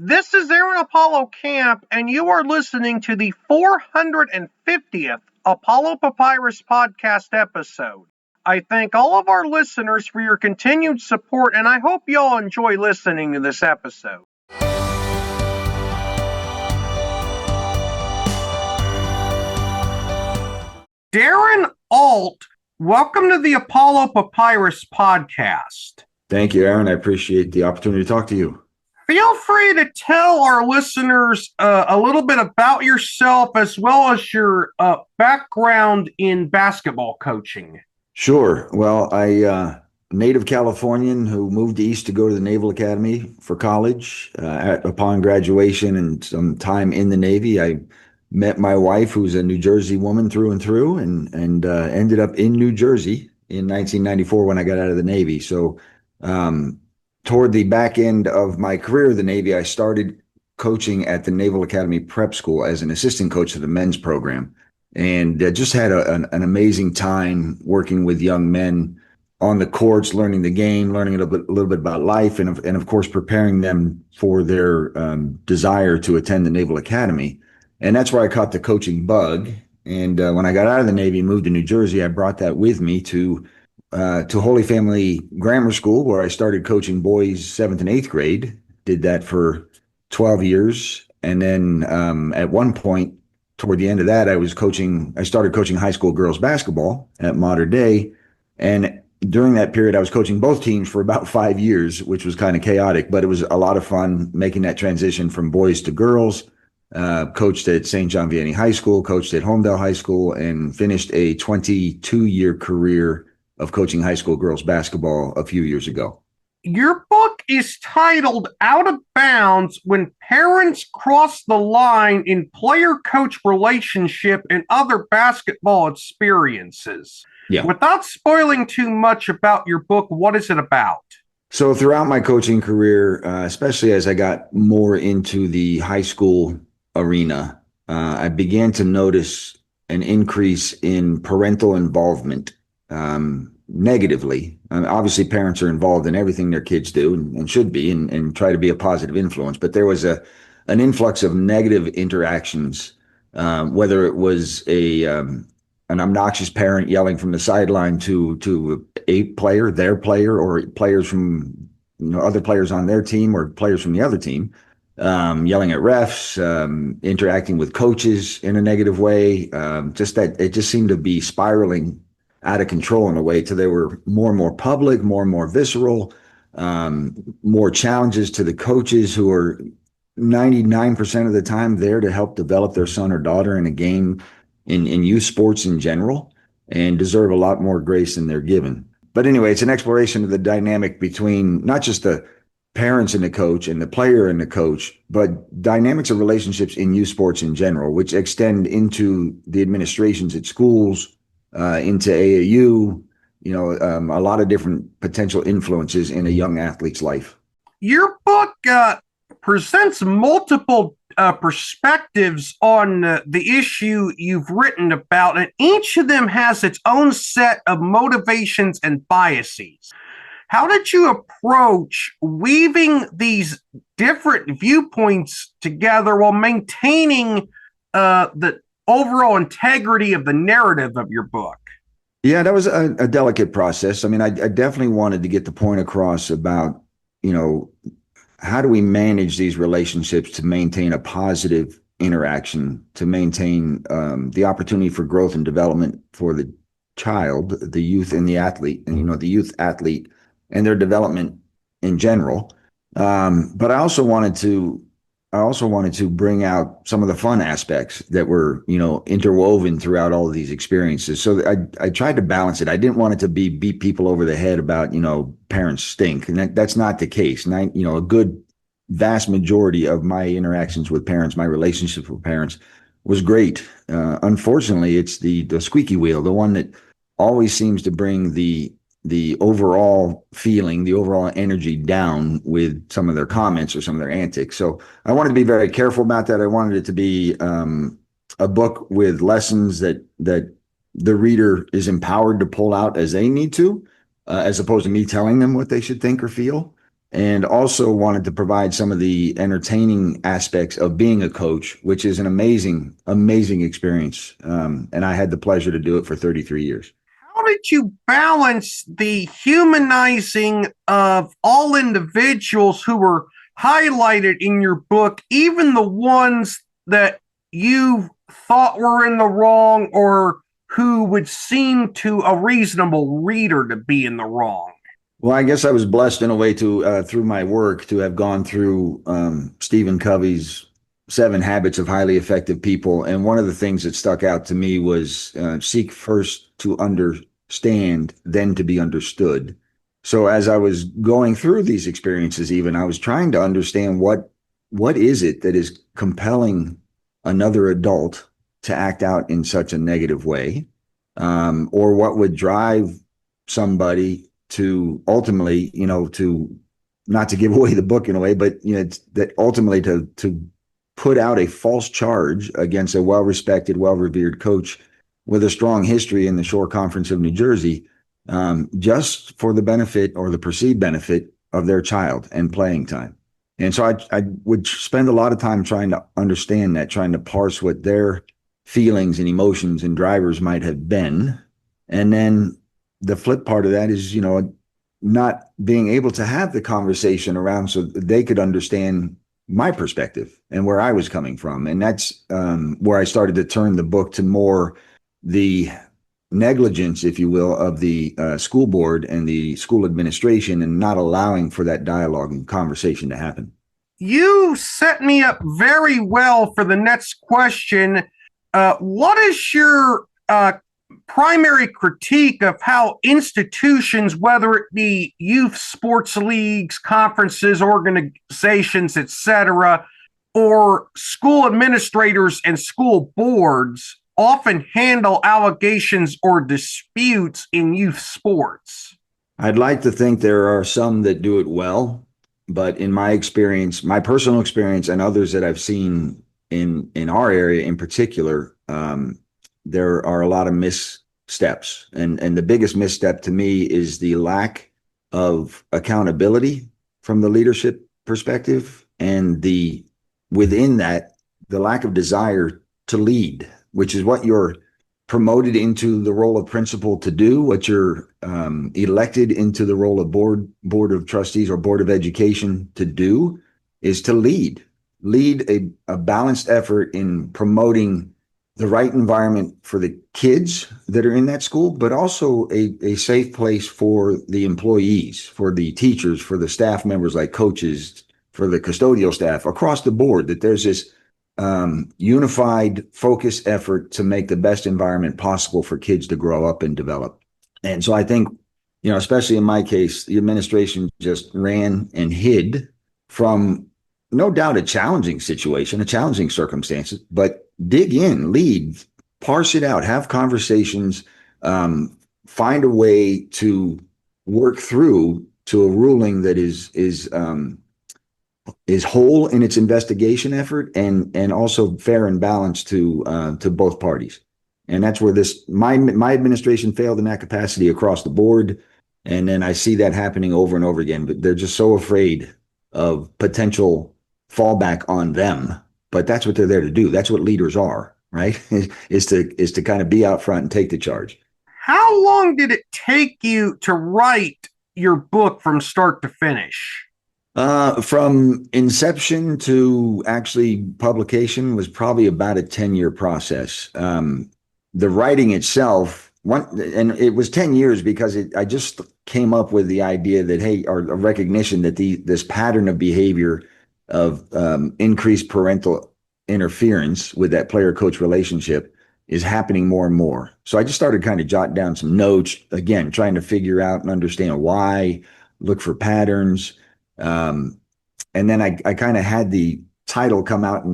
This is Aaron Apollo Camp, and you are listening to the 450th Apollo Papyrus Podcast episode. I thank all of our listeners for your continued support, and I hope you all enjoy listening to this episode. Darren Ault, welcome to the Apollo Papyrus Podcast. Thank you, Aaron. I appreciate the opportunity to talk to you. Feel free to tell our listeners a little bit about yourself as well as your background in basketball coaching. Sure. Well, I native Californian who moved east to go to the Naval Academy for college. Upon graduation and some time in the Navy, I met my wife, who's a New Jersey woman through and through, and ended up in New Jersey in 1994 when I got out of the Navy. So toward the back end of my career in the Navy, I started coaching at the Naval Academy Prep School as an assistant coach of the men's program, and just had an amazing time working with young men on the courts, learning the game, learning a little bit about life, and of course preparing them for their desire to attend the Naval Academy. And that's where I caught the coaching bug. And when I got out of the Navy and moved to New Jersey, I brought that with me to Holy Family Grammar School, where I started coaching boys 7th and 8th grade. Did that for 12 years. And then at one point, toward the end of that, I started coaching high school girls basketball at Modern Day. And during that period, I was coaching both teams for about 5 years, which was kind of chaotic, but it was a lot of fun making that transition from boys to girls. Coached at St. John Vianney High School, coached at Homedale High School, and finished a 22-year career of coaching high school girls basketball a few years ago. Your book is titled Out of Bounds: When Parents Cross the Line in Player-Coach Relationship and Other Basketball Experiences. Yeah. Without spoiling too much about your book, what is it about? So throughout my coaching career, especially as I got more into the high school arena, I began to notice an increase in parental involvement negatively. Obviously, parents are involved in everything their kids do and should be, and try to be a positive influence. But there was an influx of negative interactions, whether it was an obnoxious parent yelling from the sideline to a player, their player, or players from other players on their team or players from the other team, yelling at refs, interacting with coaches in a negative way. Just that it just seemed to be spiraling out of control in a way till they were more and more public, more and more visceral, more challenges to the coaches who are 99% of the time there to help develop their son or daughter in a game, in youth sports in general, and deserve a lot more grace than they're given. But anyway, it's an exploration of the dynamic between not just the parents and the coach and the player and the coach, but dynamics of relationships in youth sports in general, which extend into the administrations at schools, into AAU, a lot of different potential influences in a young athlete's life. Your book presents multiple perspectives on the issue you've written about, and each of them has its own set of motivations and biases. How did you approach weaving these different viewpoints together while maintaining the overall integrity of the narrative of your book? Yeah, that was a delicate process. I mean, I definitely wanted to get the point across about, how do we manage these relationships to maintain a positive interaction, to maintain the opportunity for growth and development for the child, the youth, and the athlete, and the youth athlete and their development in general. But I also wanted to bring out some of the fun aspects that were, interwoven throughout all of these experiences. So I tried to balance it. I didn't want it to beat people over the head about, parents stink. And that's not the case. And a good vast majority of my interactions with parents, my relationships with parents was great. Unfortunately, it's the squeaky wheel, the one that always seems to bring the overall feeling, the overall energy down with some of their comments or some of their antics. So I wanted to be very careful about that. I wanted it to be a book with lessons that the reader is empowered to pull out as they need to, as opposed to me telling them what they should think or feel. and also wanted to provide some of the entertaining aspects of being a coach, which is an amazing, amazing experience. And I had the pleasure to do it for 33 years. How did you balance the humanizing of all individuals who were highlighted in your book, even the ones that you thought were in the wrong or who would seem to a reasonable reader to be in the wrong? Well, I guess I was blessed in a way to, through my work, to have gone through Stephen Covey's 7 Habits of Highly Effective People. And one of the things that stuck out to me was seek first to understand, then to be understood. So as I was going through these experiences, even I was trying to understand what is it that is compelling another adult to act out in such a negative way, or what would drive somebody to ultimately, to not to give away the book in a way, but that ultimately to put out a false charge against a well-respected, well-revered coach with a strong history in the Shore Conference of New Jersey, just for the benefit or the perceived benefit of their child and playing time. And so I would spend a lot of time trying to understand that, trying to parse what their feelings and emotions and drivers might have been. And then the flip part of that is, not being able to have the conversation around so they could understand my perspective and where I was coming from. And that's where I started to turn the book to more the negligence, if you will, of the school board and the school administration, and not allowing for that dialogue and conversation to happen. You set me up very well for the next question. What is your primary critique of how institutions, whether it be youth sports leagues, conferences, organizations, etc., or school administrators and school boards, often handle allegations or disputes in youth sports? I'd like to think there are some that do it well, but in my experience, my personal experience, and others that I've seen in our area in particular, there are a lot of missteps. And the biggest misstep to me is the lack of accountability from the leadership perspective, and within that, the lack of desire to lead, which is what you're promoted into the role of principal to do, what you're elected into the role of board of trustees or board of education to do, is to lead a balanced effort in promoting the right environment for the kids that are in that school, but also a safe place for the employees, for the teachers, for the staff members like coaches, for the custodial staff across the board, that there's this unified focus effort to make the best environment possible for kids to grow up and develop. And so I think, especially in my case, the administration just ran and hid from, no doubt, a challenging situation, a challenging circumstances, but dig in, lead, parse it out, have conversations, find a way to work through to a ruling that is whole in its investigation effort, and also fair and balanced to both parties. And that's where my administration failed in that capacity across the board. And then I see that happening over and over again, but they're just so afraid of potential fallback on them. But that's what they're there to do. That's what leaders are, right? is to kind of be out front and take the charge. How long did it take you to write your book from start to finish? From inception to actually publication was probably about a 10-year process. The writing itself, and it was 10 years because I just came up with the idea that, hey, or a recognition that this pattern of behavior of increased parental interference with that player-coach relationship is happening more and more. So I just started kind of jotting down some notes, again, trying to figure out and understand why, look for patterns. And then I kind of had the title come out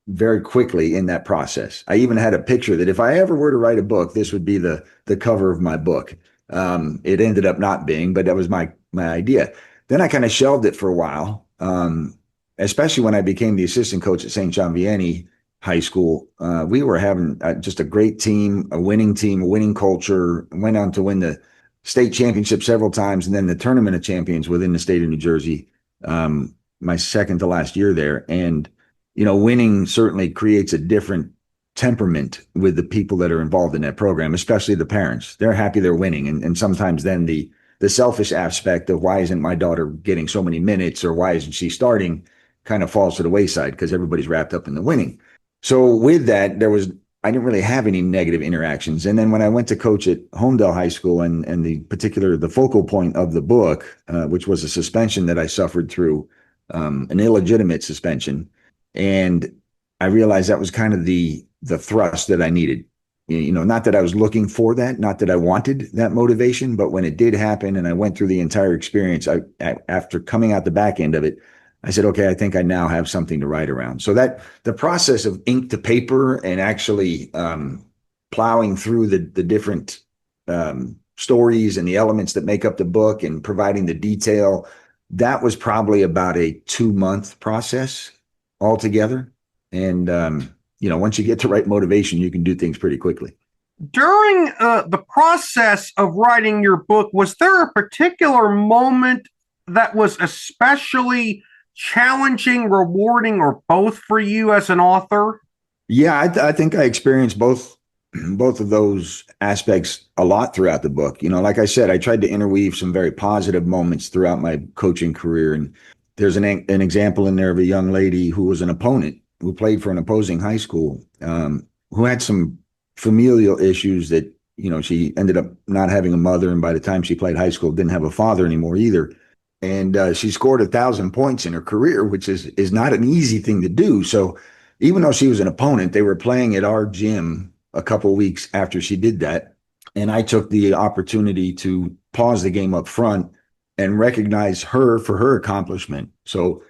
very quickly in that process. I even had a picture that if I ever were to write a book, this would be the cover of my book. It ended up not being, but that was my idea. Then I kind of shelved it for a while, especially when I became the assistant coach at St. John Vianney High School. We were having just a great team, a winning culture, went on to win the state championship several times, and then the tournament of champions within the state of New Jersey. my second to last year there. And, winning certainly creates a different temperament with the people that are involved in that program, especially the parents. They're happy they're winning. And sometimes then the selfish aspect of why isn't my daughter getting so many minutes or why isn't she starting kind of falls to the wayside because everybody's wrapped up in the winning. So with that, I didn't really have any negative interactions. And then when I went to coach at Homedale High School and the focal point of the book, which was a suspension that I suffered through, an illegitimate suspension. And I realized that was kind of the thrust that I needed. Not that I was looking for that, not that I wanted that motivation, but when it did happen and I went through the entire experience, after coming out the back end of it, I said, okay, I think I now have something to write around. So that the process of ink to paper and actually plowing through the different stories and the elements that make up the book and providing the detail, that was probably about a 2-month process altogether. And, once you get to right motivation, you can do things pretty quickly. During the process of writing your book, was there a particular moment that was especially challenging, rewarding, or both for you as an author? Yeah, I think I experienced both of those aspects a lot throughout the book. Like I said, I tried to interweave some very positive moments throughout my coaching career. And there's an example in there of a young lady who was an opponent who played for an opposing high school, who had some familial issues that, she ended up not having a mother. And by the time she played high school, didn't have a father anymore either. And she scored 1,000 points in her career, which is not an easy thing to do. So even though she was an opponent, they were playing at our gym a couple of weeks after she did that. And I took the opportunity to pause the game up front and recognize her for her accomplishment. So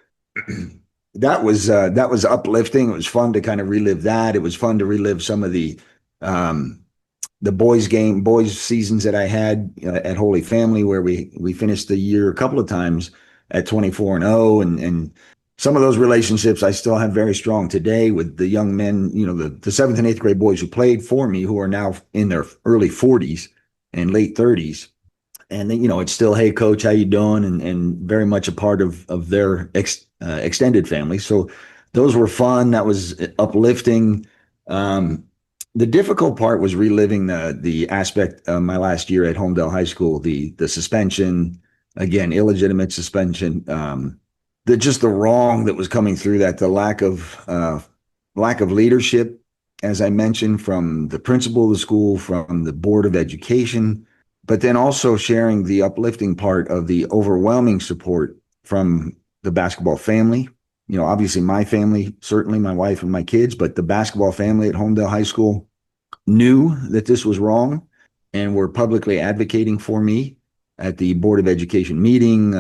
that was uplifting. It was fun to kind of relive that. It was fun to relive some of the boys seasons that I had at Holy Family, where we finished the year a couple of times at 24-0, and some of those relationships I still have very strong today with the young men, the 7th and 8th grade boys who played for me, who are now in their early 40s and late 30s. And then, it's still, hey, coach, how you doing? And very much a part of their extended family. So those were fun. That was uplifting. The difficult part was reliving the aspect of my last year at Homedale High School, the suspension, again, illegitimate suspension, the wrong that was coming through that, the lack of leadership, as I mentioned, from the principal of the school, from the Board of Education, but then also sharing the uplifting part of the overwhelming support from the basketball family. Obviously my family, certainly my wife and my kids, but the basketball family at Homedale High School knew that this was wrong and were publicly advocating for me at the Board of Education meeting,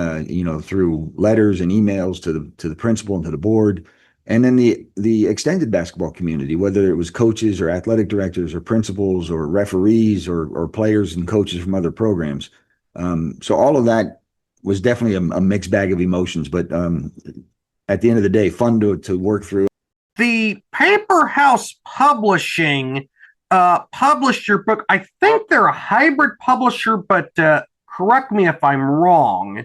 through letters and emails to the principal and to the board. And then the extended basketball community, whether it was coaches or athletic directors or principals or referees or players and coaches from other programs. So all of that was definitely a mixed bag of emotions, but at the end of the day, fun to work through. The Paper House Publishing published your book. I think they're a hybrid publisher, but correct me if I'm wrong.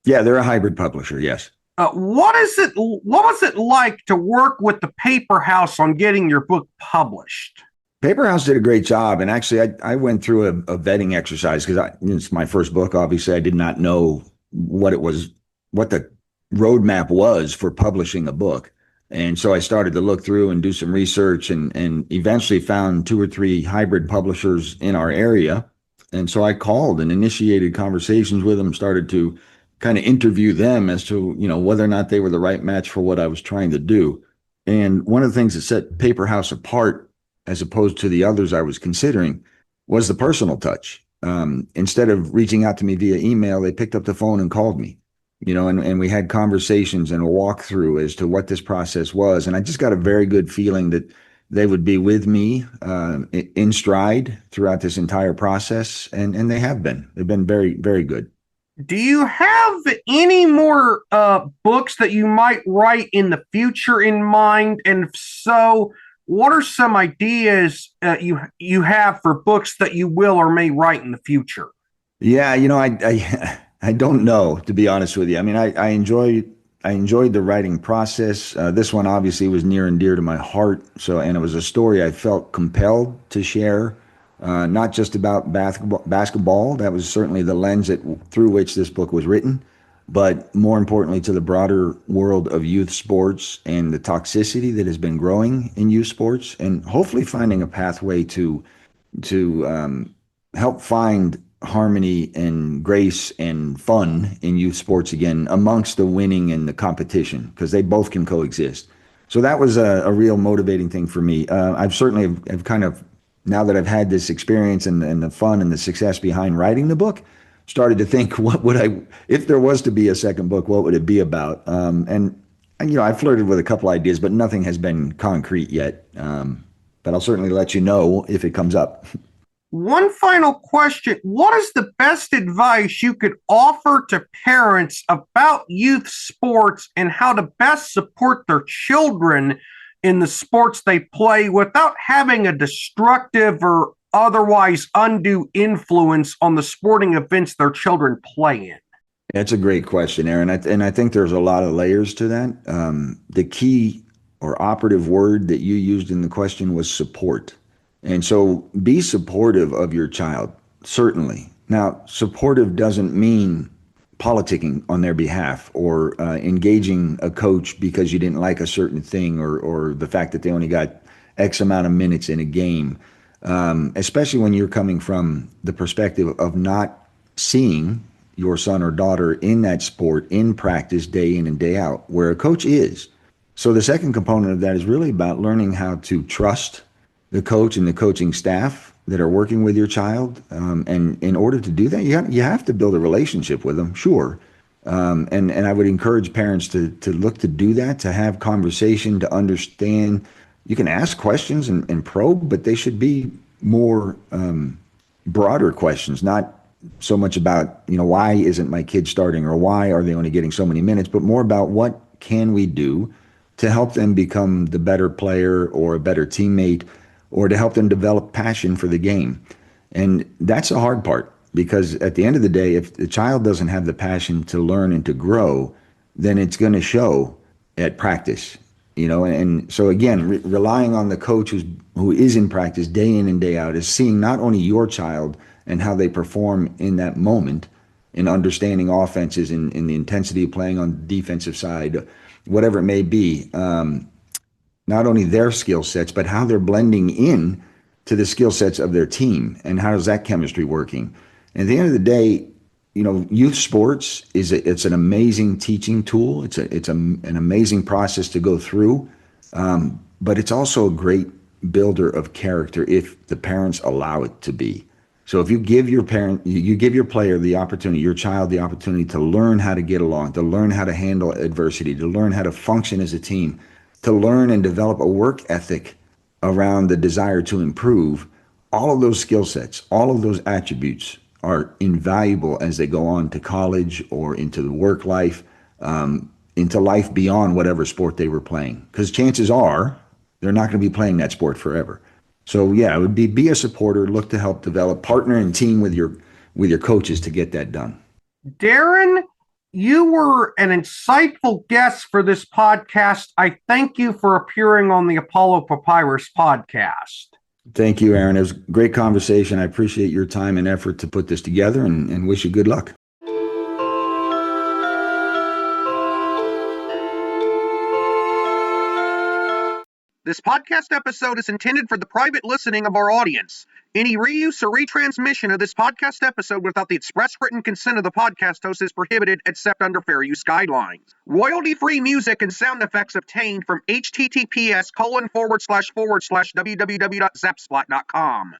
Yeah, they're a hybrid publisher, yes. What was it like to work with the Paper House on getting your book published? Paper House did a great job. And actually, I went through a vetting exercise because it's my first book. Obviously, I did not know what the roadmap was for publishing a book. And so I started to look through and do some research and eventually found 2 or 3 hybrid publishers in our area. And so I called and initiated conversations with them, started to kind of interview them as to, whether or not they were the right match for what I was trying to do. And one of the things that set Paper House apart, as opposed to the others I was considering, was the personal touch. Instead of reaching out to me via email, they picked up the phone and called me, and we had conversations and a walkthrough as to what this process was. And I just got a very good feeling that they would be with me in stride throughout this entire process. And they have been. They've been very, very good. Do you have any more books that you might write in the future in mind? And if so, what are some ideas you have for books that you will or may write in the future? Yeah, I I don't know, to be honest with you. I mean, I enjoyed the writing process. This one obviously was near and dear to my heart. So, and it was a story I felt compelled to share, not just about basketball. That was certainly the lens through which this book was written, but more importantly, to the broader world of youth sports and the toxicity that has been growing in youth sports, and hopefully finding a pathway to help find harmony and grace and fun in youth sports again amongst the winning and the competition, because they both can coexist. So that was a real motivating thing for me. I've certainly have kind of, now that I've had this experience and the fun and the success behind writing the book, started to think, what would if there was to be a second book, what would it be about? And you know, I flirted with a couple ideas, but nothing has been concrete yet. But I'll certainly let you know if it comes up. One final question. What is the best advice you could offer to parents about youth sports and how to best support their children in the sports they play without having a destructive or otherwise undue influence on the sporting events their children play in? That's a great question, Aaron. And I think there's a lot of layers to that. The key or operative word that you used in the question was support. And so be supportive of your child, certainly. Now, supportive doesn't mean politicking on their behalf or engaging a coach because you didn't like a certain thing, or the fact that they only got X amount of minutes in a game, especially when you're coming from the perspective of not seeing your son or daughter in that sport in practice day in and day out, where a coach is. So the second component of that is really about learning how to trust the coach and the coaching staff that are working with your child. And in order to do that, you have to build a relationship with them, sure. And I would encourage parents to look to do that, to have conversation, to understand. You can ask questions and probe, but they should be more broader questions, not so much about, you know, why isn't my kid starting or why are they only getting so many minutes, but more about what can we do to help them become the better player or a better teammate, or to help them develop passion for the game. And that's the hard part, because at the end of the day, if the child doesn't have the passion to learn and to grow, then it's going to show at practice, you know. And so again, relying on the coach who is in practice day in and day out, is seeing not only your child and how they perform in that moment, in understanding offenses and in the intensity of playing on the defensive side, whatever it may be, not only their skill sets, but how they're blending in to the skill sets of their team, and how is that chemistry working. And at the end of the day, you know, youth sports it's an amazing teaching tool. It's an amazing process to go through, but it's also a great builder of character if the parents allow it to be. So if you give your you give your player the opportunity, your child the opportunity to learn how to get along, to learn how to handle adversity, to learn how to function as a team, to learn and develop a work ethic around the desire to improve, all of those skill sets, all of those attributes are invaluable as they go on to college or into the work life, into life beyond whatever sport they were playing. Because chances are they're not going to be playing that sport forever. So yeah, it would be a supporter, look to help develop, partner and team with your coaches to get that done. Darren, you were an insightful guest for this podcast. I thank you for appearing on the Apollo Papyrus Podcast. Thank you, Aaron. It was a great conversation. I appreciate your time and effort to put this together, and wish you good luck. This podcast episode is intended for the private listening of our audience. Any reuse or retransmission of this podcast episode without the express written consent of the podcast host is prohibited except under fair use guidelines. Royalty-free music and sound effects obtained from https://www.zapsplat.com.